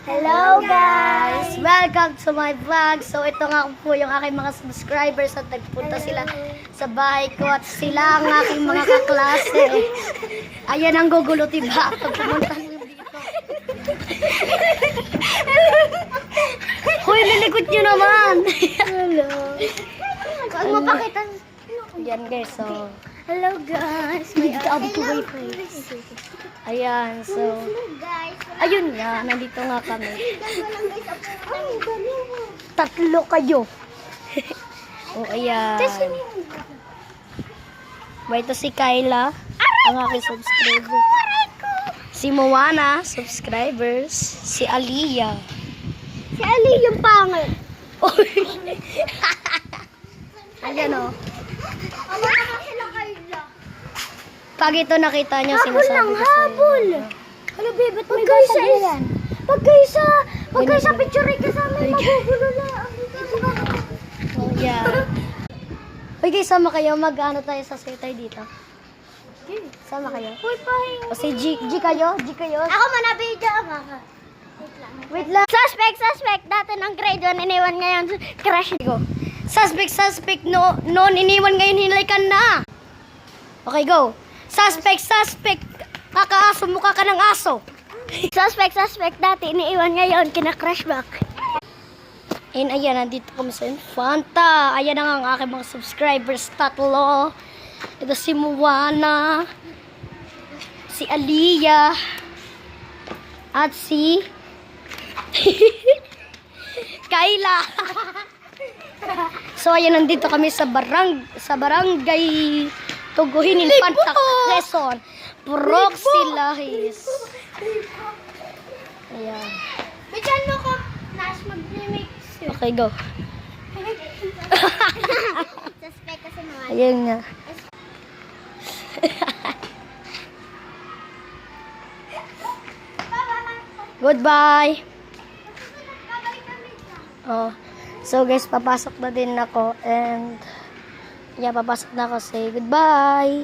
Hello guys! Welcome to my vlog. So ito nga po yung aking mga subscribers at nagpunta sila sa bahay ko at sila ang aking mga kaklase. Ayan ang gugulo diba pag pumunta nyo dito. Hoy, lilikot nyo naman! Hello! Huwag mo pakita. Ayan guys, so... Hello guys! May ayan, so... Ayun nga, nandito nga kami. Tatlo kayo. O, ayan. Ba, ito si Kyla, ang aking subscriber. Si Moana, subscribers. Si Aliyah. Si Ali yung pangit. Ayan o. Pag ito nakita nyo, sinasabi ko sa inyo. Hello babe, ba't may basa yan? Pag kayo sa picture ay kasama yung magugulo lang. Oh, yeah. Uy guys, sama kayo. Mag-ano tayo sa tayo dito. Sama kayo. Uy, pahinga. O si G kayo? G kayo? Ako manabidya ako. Wait lang. Suspect. Dati ng grade 1, iniwan ngayon. Crush Go. Suspect. Noon iniwan ngayon hinalikan na. Okay, go. Suspect. Kakaaso, mukha ka ng aso. Suspect. Dati iniiwan ngayon. Kina-crush back. And ayan, nandito kami sa Infanta. Ayan ang aking mga subscribers. Tatlo. Ito si Moana. Si Aliyah. At si... Kyla. So ayan, nandito kami sa barangay Tuguhin, Infanta, Quezon, Proxilahis. Ayan. Bidyan mo ko. Nas mag-remix. Okay, go. Suspect kasi naman. Ayan nga. Goodbye. Oh. So guys, papasok na din ako and yeah, papasok na ako. Say goodbye.